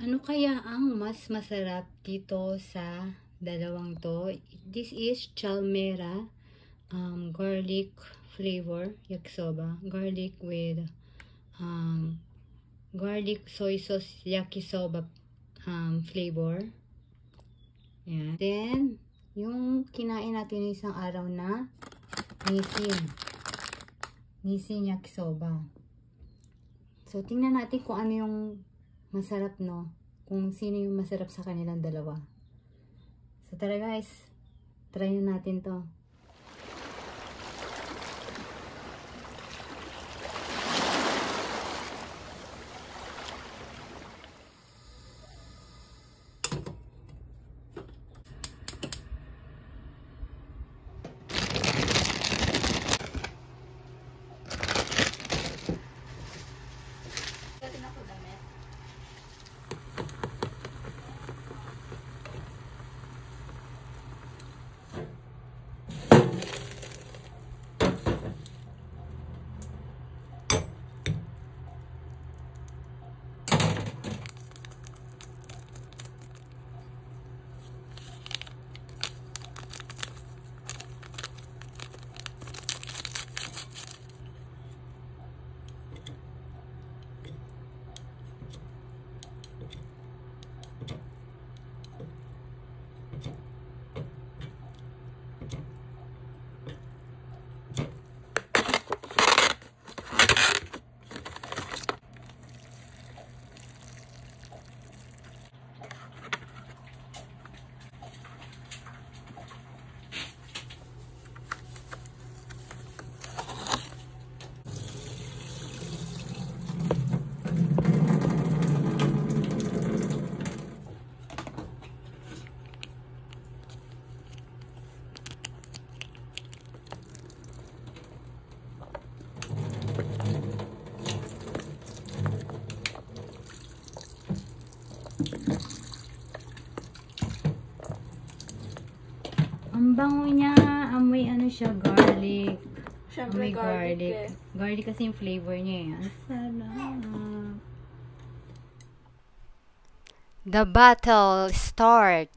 Ano kaya ang mas masarap dito sa dalawang to? This is chalmera, garlic flavor, yakisoba. Garlic with garlic soy sauce yakisoba flavor. Yan. Then, yung kinain natin isang araw na nisin. Nisin yakisoba. So, tingnan natin kung ano yung masarap, no? Kung sino yung masarap sa kanilang dalawa. So, tara guys. Try na natin to. Ang bango niya, amoy ano siya, garlic. Siyempre, amoy garlic. eh. Garlic kasi yung flavor niya eh. Ang sarap. The battle start.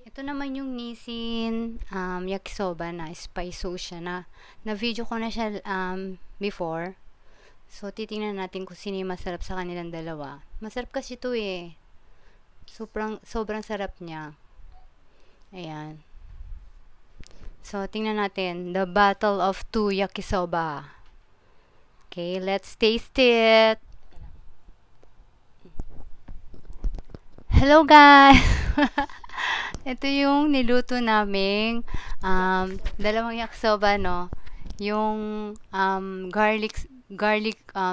Ito naman yung nisin yakisoba na spice sauce siya na video ko na siya before. So, titingnan natin kung sino yung masarap sa kanilang dalawa. Masarap kasi ito eh. Sobrang sarap niya. Ayan. So, tingnan natin. The battle of two yakisoba. Okay, let's taste it. Hello guys! Ito yung niluto naming dalawang yakisoba, no? Yung garlic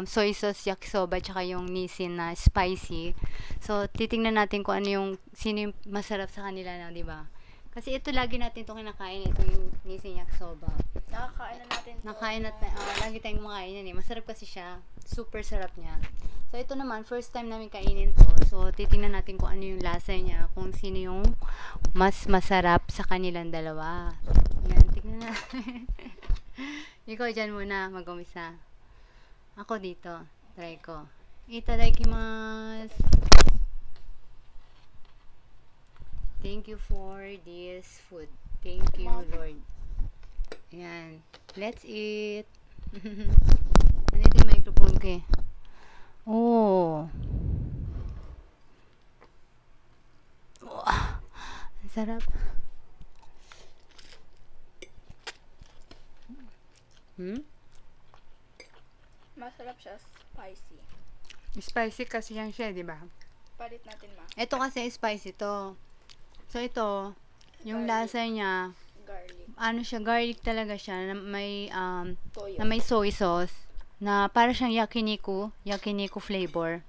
soy sauce yakisoba tsaka yung nisin na spicy. So, titingnan natin kung ano yung sino yung masarap sa kanila na, di ba? Kasi ito lagi natin itong kinakain, itong nisin yakisoba. Nakakain na natin to. Nakain natin, lagi tayong kumakain yan eh. Masarap kasi siya. Super sarap niya. So, ito naman, first time namin kainin to. So, titingnan natin kung ano yung lasa niya, kung sino yung mas masarap sa kanilang dalawa. Yan, tingnan natin. Ikaw dyan muna, mag-umisa. Ako dito. Try ko. Itadakimasu. Thank you for this food. Thank you, Lord. Ayan. Let's eat. Nandito yung microphone ko eh. Oh. Ang sarap. Masarap siya, spicy. Spicy kasi yan siya, di ba? Palit natin, ma. Ito kasi spicy to. So, ito, yung Garlic. lasa niya, Garlic. ano siya, garlic talaga siya, na may, Toyo. na may soy sauce, na para siyang yakiniku flavor.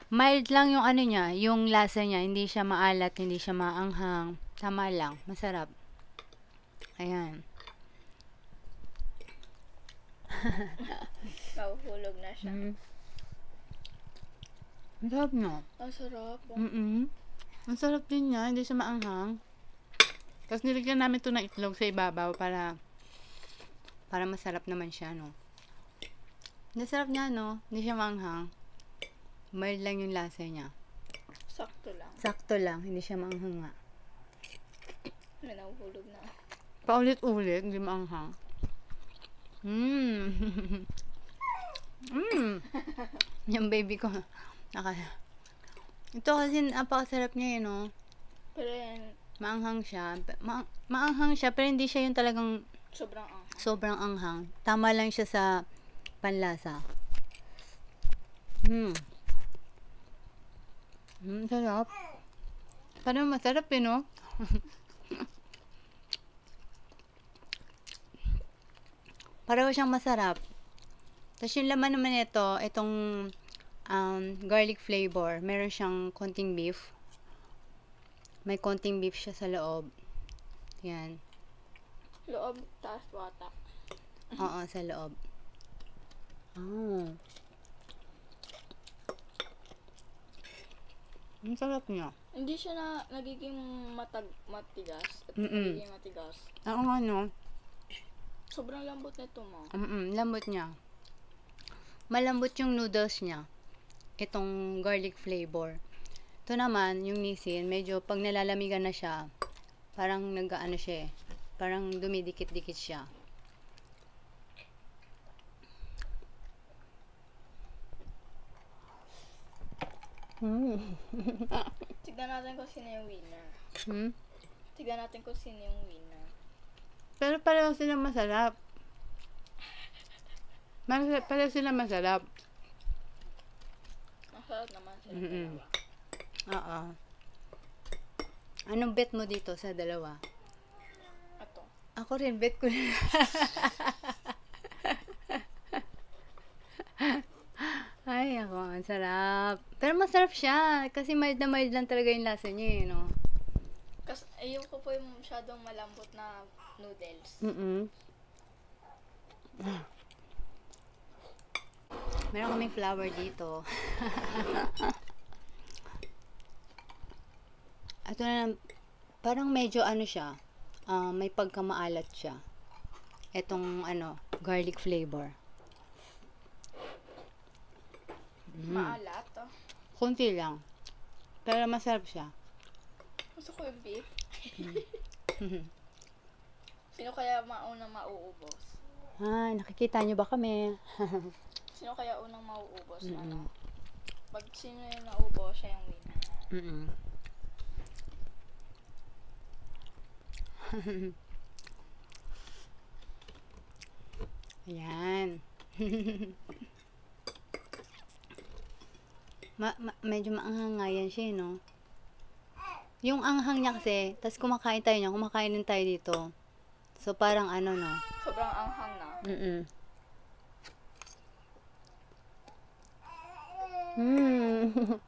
Mild lang yung ano niya, yung lasa niya, hindi siya maalat, hindi siya maanghang, tama lang, masarap. Ayan. Mahuhulog na siya. Ang sarap niya. Ang sarap. Ang sarap din niya, hindi siya maanghang. Tapos nilagyan namin ito ng itlog sa ibabaw para Para masarap naman siya, no? Nasarap niya, no? Hindi siya manghang. Mild lang yung lasa niya. Sakto lang. Sakto lang, hindi siya manghang nga. May nahuhulog na. Paulit-ulit, hindi manghang. Yung baby ko. Ito kasi napakasarap niya, no? Pero yan, Maanghang siya. Maanghang siya, pero hindi siya yung talagang sobrang ang. sobrang anghang. Tama lang siya sa panlasa. Sarap. Parang masarap, no? Pareho siyang masarap. Tapos yung laman naman nito, itong garlic flavor. Meron siyang konting beef. May konting beef siya sa loob. Yan. Loob, taas, watak. Oo, sa loob. Oh. Ang sarap niya. Hindi siya na nagiging matigas. At Mm-mm. nagiging matigas. Oo nga, no? Sobrang lambot nito mo. Lambot niya. Malambot yung noodles niya. Itong garlic flavor. Ito naman, yung Nissin, medyo pag nalalamigan na siya, parang nag-ano siya eh. Parang dumidikit-dikit siya. Tignan natin kung sino yung winner. Hmm? Tignan natin kung sino yung winner. Pero pareho sila masarap. Pareho sila masarap. Masarap naman sila. Mm-mm. Oo. Anong bet mo dito sa dalawa? Ito. Ako rin, bet ko rin. Ay, ako, ang sarap. Pero masarap siya. Kasi mild na mild lang talaga yung lasa niya, eh, no? Kasi ayoko po yung masyadong malambot na noodles. Meron kaming flour dito. Ito na, parang medyo ano siya, may pagkamaalat siya. Etong garlic flavor. Maalat. Oh. Kunti lang. Pero masarap siya. Gusto ko yung beef. Sino kaya maunang mauubos? Nakikita nyo ba kami? Sino kaya unang mauubos? Pag sino yung naubos, siya yung winner. Ayan. Medyo maanghang nga yan siya, no? Yung anghang niya kasi, tas kumakain din tayo dito. So, parang no? Sobrang anghang na.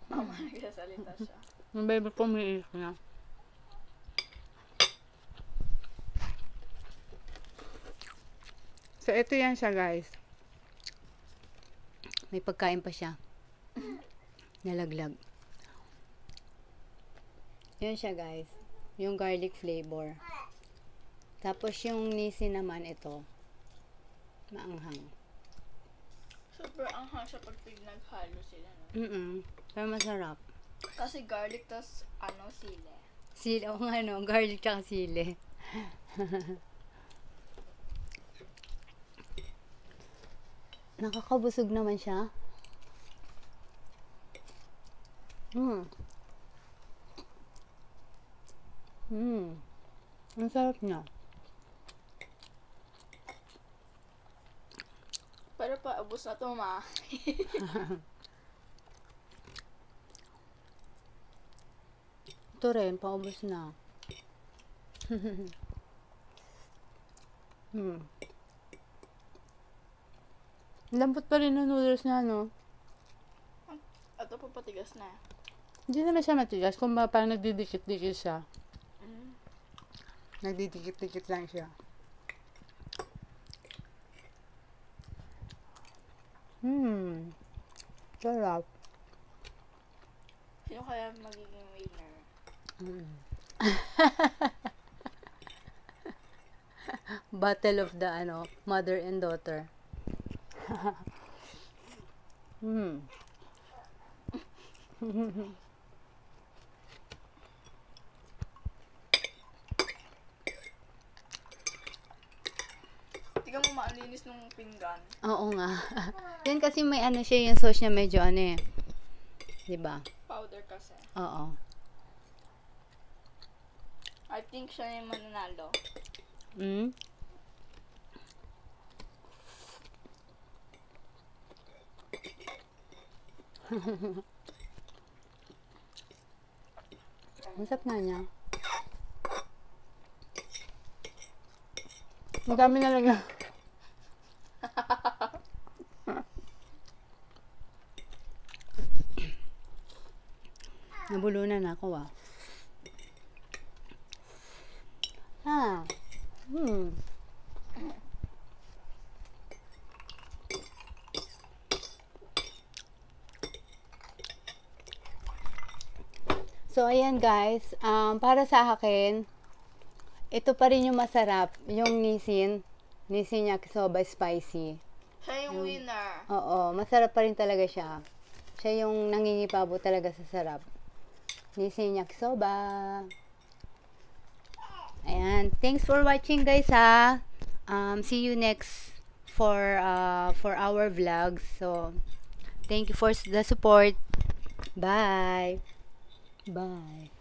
Mama, nagsasalita siya. Yung baby ko umiiyak na. So, ito yan siya, guys. May pagkain pa siya. Nalaglag. Yan siya, guys. Yung garlic flavor. Tapos, yung Nissin naman, ito. Maanghang. Super anghang siya pag pinaghalo sila, no? Pero masarap. Kasi garlic, tas sili. Sili, garlic tsaka sili. Nakakabusog naman siya. Ang sarap niya. Pero paubos na to, ma. Ito rin, paubos na. Lambot pa rin ng noodles na, no? Ito po patigas na. Hindi naman siya matigas. Kung parang nagdidikit-dikit siya. Nagdidikit-dikit lang siya. Sarap. Sino kaya magiging winner? battle of the mother and daughter. Hmm. Tingnan mo maalinis nung pinggan. Oo nga. Yan kasi may siya, yung sauce niya medyo 'di ba? Powder kasi. Oo. I think siya yung mananalo. Mm. Masarap nga niya. Madami na lang. Nabulunan ako Ah. Hmm. So, ayan guys. Para sa akin, ito pa rin yung masarap. Yung Nissin yakisoba spicy. Siya yung winner. Oo, masarap pa rin talaga siya. Siya yung nangingipabo talaga sa sarap. Nissin yakisoba. Ayan. Thanks for watching guys see you next for our vlogs. So, thank you for the support. Bye. Bye.